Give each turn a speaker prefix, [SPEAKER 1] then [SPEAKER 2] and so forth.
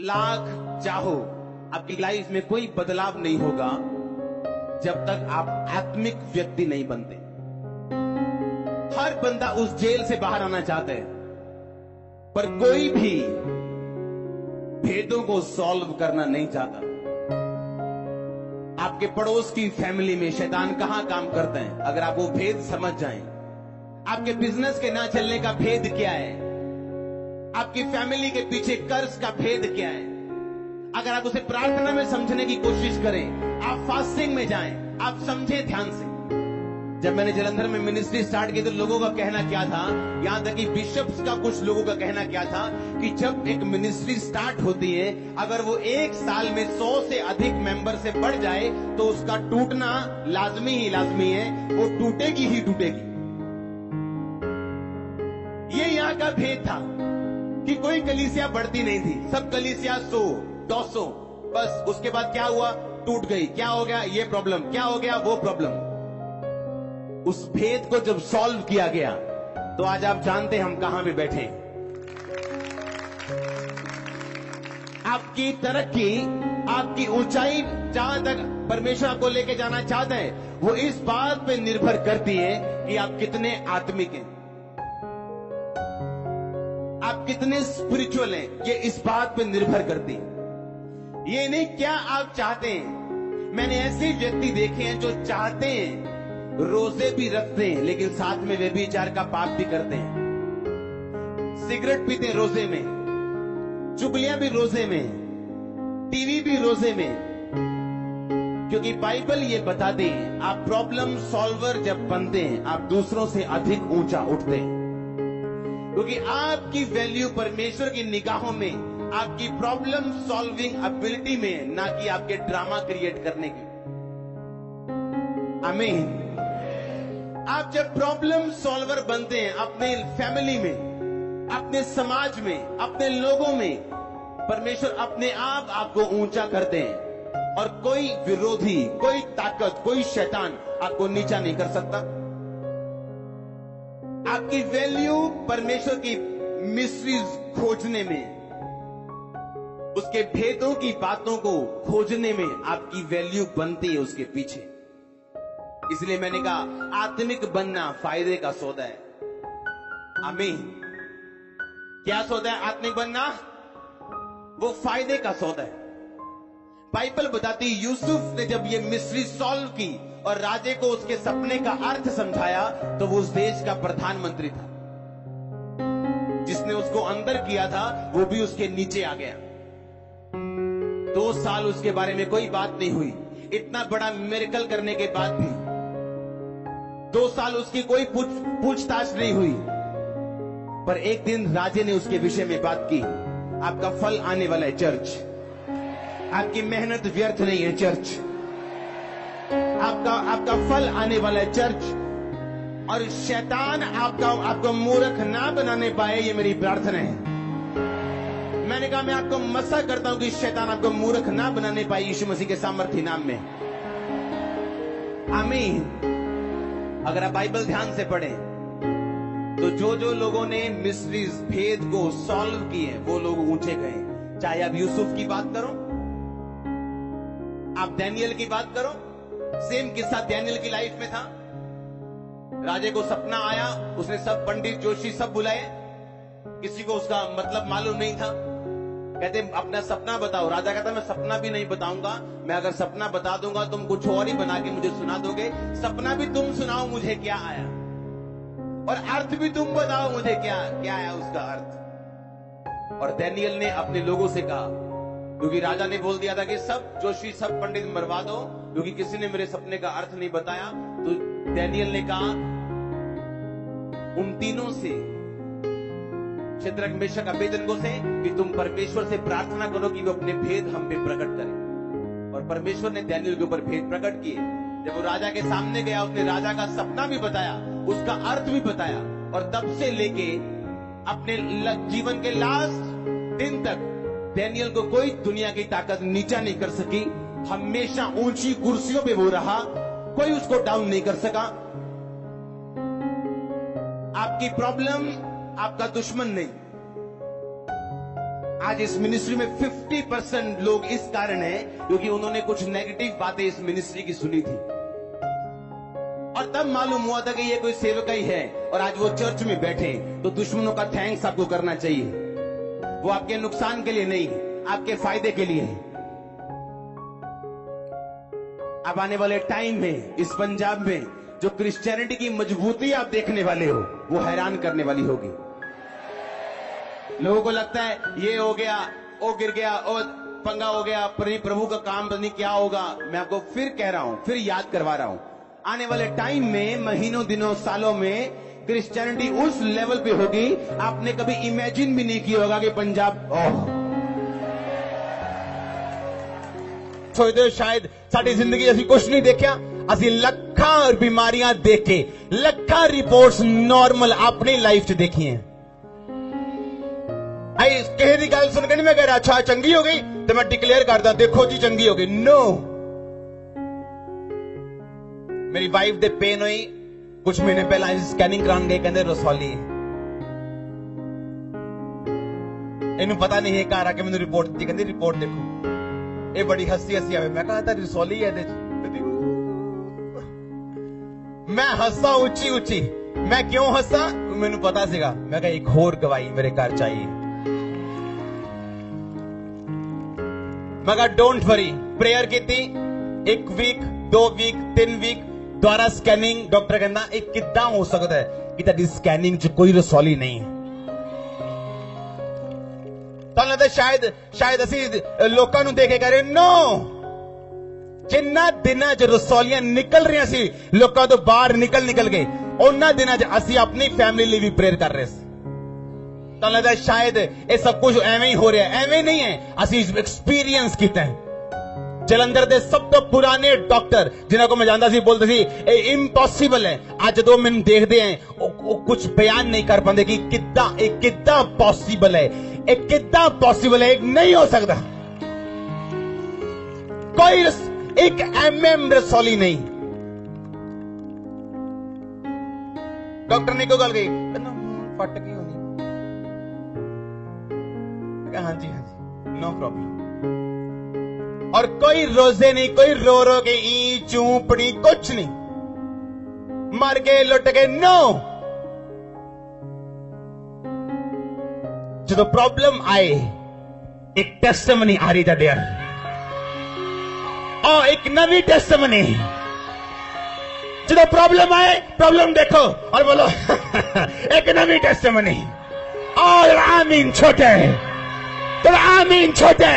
[SPEAKER 1] लाख चाहो, आपकी लाइफ में कोई बदलाव नहीं होगा जब तक आप आत्मिक व्यक्ति नहीं बनते। हर बंदा उस जेल से बाहर आना चाहता है, पर कोई भी भेदों को सॉल्व करना नहीं चाहता। आपके पड़ोस की फैमिली में शैतान कहां काम करते हैं, अगर आप वो भेद समझ जाएं। आपके बिजनेस के ना चलने का भेद क्या है, आपकी फैमिली के पीछे कर्ज का भेद क्या है, अगर आप उसे प्रार्थना में समझने की कोशिश करें, आप फास्टिंग में जाएं, आप समझें ध्यान से। जब मैंने जलंधर में मिनिस्ट्री स्टार्ट की तो लोगों का कहना क्या था, यहां तक कि बिशप्स का कुछ लोगों का कहना क्या था कि जब एक मिनिस्ट्री स्टार्ट होती है, अगर वो एक साल में 100 से अधिक मेंबर से बढ़ जाए तो उसका टूटना लाजमी ही लाजमी है, वो टूटेगी ही टूटेगी। ये यहां का भेद था कि कोई कलीसिया बढ़ती नहीं थी, सब कलीसिया 100, 200, बस। उसके बाद क्या हुआ, टूट गई। क्या हो गया, ये प्रॉब्लम, क्या हो गया, वो प्रॉब्लम। उस भेद को जब सॉल्व किया गया तो आज आप जानते हैं हम कहां पे बैठे। आपकी तरक्की, आपकी ऊंचाई जहां तक परमेश्वर आपको लेके जाना चाहता है, वो इस बात पे निर्भर करती है कि आप कितने आत्मिक हैं, आप कितने स्पिरिचुअल हैं। ये इस बात पे निर्भर करती है, ये नहीं क्या आप चाहते हैं। मैंने ऐसे व्यक्ति देखे हैं जो चाहते हैं, रोजे भी रखते हैं, लेकिन साथ में व्यभिचार का पाप भी करते हैं। सिगरेट पीते हैं रोजे में, चुगलियां भी रोजे में, टीवी भी रोजे में, क्योंकि बाइबल ये बताती है आप प्रॉब्लम सॉल्वर जब बनते हैं, आप दूसरों से अधिक ऊंचा उठते हैं, क्योंकि आपकी वैल्यू परमेश्वर की निगाहों में आपकी प्रॉब्लम सॉल्विंग एबिलिटी में, ना कि आपके ड्रामा क्रिएट करने की। आमीन। आप जब प्रॉब्लम सॉल्वर बनते हैं अपने फैमिली में, अपने समाज में, अपने लोगों में, परमेश्वर अपने आप आपको ऊंचा करते हैं और कोई विरोधी, कोई ताकत, कोई शैतान आपको नीचा नहीं कर सकता। आपकी वैल्यू परमेश्वर की मिस्ट्रीज खोजने में, उसके भेदों की बातों को खोजने में आपकी वैल्यू बनती है उसके पीछे। इसलिए मैंने कहा आत्मिक बनना फायदे का सौदा है। आमीन। क्या सौदा है आत्मिक बनना? वो फायदे का सौदा है। बाइबल बताती है यूसुफ ने जब ये मिस्ट्री सॉल्व की और राजे को उसके सपने का अर्थ समझाया तो वो उस देश का प्रधानमंत्री था। जिसने उसको अंदर किया था वो भी उसके नीचे आ गया। 2 साल उसके बारे में कोई बात नहीं हुई, इतना बड़ा मिरेकल करने के बाद भी 2 साल उसकी कोई पूछताछ नहीं हुई। पर एक दिन राजे ने उसके विषय में बात की, आपका फल आने वाला है चर्च, आपकी मेहनत व्यर्थ नहीं है चर्च, आपका फल आने वाला है चर्च, और शैतान आपको मूर्ख ना बनाने पाए, ये मेरी प्रार्थना है। मैंने कहा मैं आपको मसा करता हूं कि शैतान आपको मूर्ख ना बनाने पाए यीशु मसीह के सामर्थ्य नाम में। आमीन। अगर आप बाइबल ध्यान से पढ़ें तो जो लोगों ने मिस्ट्रीज, भेद को सॉल्व किए, वो लोग ऊंचे गए। चाहे आप यूसुफ की बात करो, आप डैनियल की बात करो, सेम किस्सा डैनियल की लाइफ में था। राजे को सपना आया, उसने सब पंडित जोशी सब बुलाए, किसी को उसका मतलब मालूम नहीं था। कहते अपना सपना बताओ। राजा कहता मैं सपना भी नहीं बताऊंगा, मैं अगर सपना बता दूंगा तुम कुछ और ही बना के मुझे सुना दोगे। सपना भी तुम सुनाओ मुझे क्या आया, और अर्थ भी तुम बताओ मुझे क्या आया उसका अर्थ। और डैनियल ने अपने लोगों से कहा, क्योंकि राजा ने बोल दिया था कि सब जोशी, सब पंडित मरवा दो, क्योंकि किसी ने मेरे सपने का अर्थ नहीं बताया। तो डैनियल ने कहा उन तीनों से, शद्रक, मेशक, अबेदनगो से, कि तुम परमेश्वर से प्रार्थना करो कि वो अपने भेद हम पे प्रकट करे। और परमेश्वर ने डैनियल के ऊपर भेद प्रकट किए। जब वो राजा के सामने गया, उसने राजा का सपना भी बताया, उसका अर्थ भी बताया, और तब से लेके अपने जीवन के लास्ट दिन तक डैनियल को कोई दुनिया की ताकत नीचा नहीं कर सकी। हमेशा ऊंची कुर्सियों पे वो रहा, कोई उसको डाउन नहीं कर सका। आपकी प्रॉब्लम आपका दुश्मन नहीं, आज इस मिनिस्ट्री में 50% लोग इस कारण है क्योंकि उन्होंने कुछ नेगेटिव बातें इस मिनिस्ट्री की सुनी थी और तब मालूम हुआ था कि ये कोई सेवक ही है और आज वो चर्च में बैठे। तो दुश्मनों का थैंक्स आपको करना चाहिए, वो आपके नुकसान के लिए नहीं, आपके फायदे के लिए है। अब आने वाले टाइम में इस पंजाब में जो क्रिश्चियनिटी की मजबूती आप देखने वाले हो वो हैरान करने वाली होगी। लोगों को लगता है ये हो गया, वो गिर गया, और पंगा हो गया, प्रभु का काम पता नहीं क्या होगा। मैं आपको फिर कह रहा हूं, फिर याद करवा रहा हूं, आने वाले टाइम में महीनों दिनों सालों में क्रिश्चियनिटी उस लेवल पे होगी आपने कभी इमेजिन भी नहीं किया होगा कि पंजाब सोचते हो शायद साड़ी जिंदगी असि कुछ नहीं देखा, असि लखा बीमारियां देख के लखा रिपोर्ट्स नॉर्मल अपनी लाइफ च देखी हैं। किसी की गल सुन के नहीं मैं कह रहा अच्छा चंगी हो गई तो मैं डिक्लेयर करता देखो जी चंगी हो गई। नो, मेरी वाइफ दे पेन हुई कुछ महीने पहला स्कैनिंग कराने गए, कहते रसौली इन्हें पता नहीं है, घर आके मैंने रिपोर्ट दी, कहते रिपोर्ट देखो। ये बड़ी हंसी हंसी आवे, मैं कहा था रसौली है, मैं हंसा ऊंची ऊंची। मैं क्यों हंसा मैंने पता सीगा, मैं कहा एक होर गवाही मेरे घर चाहिए। मैं कहा डोंट वरी, प्रेयर की थी, 1 वीक 2 वीक 3 वीक द्वारा स्कैनिंग, डॉक्टर कहना एक कितना हो सकता है कि तेरी स्कैनिंग च कोई रसौली नहीं है। तो लगता शायद असी लोगों को देखे कह रहे नो, जिन्ना दिना च रसौलियां निकल रही सी लोगों तो बाहर निकल गए, उन्ना दिना च असी अपनी फैमिली लिए भी प्रेयर कर रहे थे। तो लगता शायद ये सब कुछ एवं ही हो रहा है, एवं नहीं है, असी एक्सपीरियंस किया है। जलंधर के सब तो पुराने डॉक्टर जिन्हों को मैं जानता सी बोलते सी ए इम्पॉसिबल है, आज जो मैंने देखते हैं वो कुछ बयान नहीं कर पाते कि कितना पॉसिबल है, एक कितना पॉसिबल है, एक नहीं हो सकता। कोई एक MM रसौली नहीं। डॉक्टर ने को गल गई फट की होनी, हाँ जी नो प्रॉब्लम। और कोई रोजे नहीं, कोई रो के ई चूपड़ी कुछ नहीं, मर गए लुट गए, नो। जो प्रॉब्लम आए एक टेस्टिमनी आ रही था देयर, और एक नवी टेस्टिमनी। जो प्रॉब्लम आए प्रॉब्लम देखो और बोलो एक नवी टेस्टिमनी। और आमीन छोटे, तो आमीन छोटे।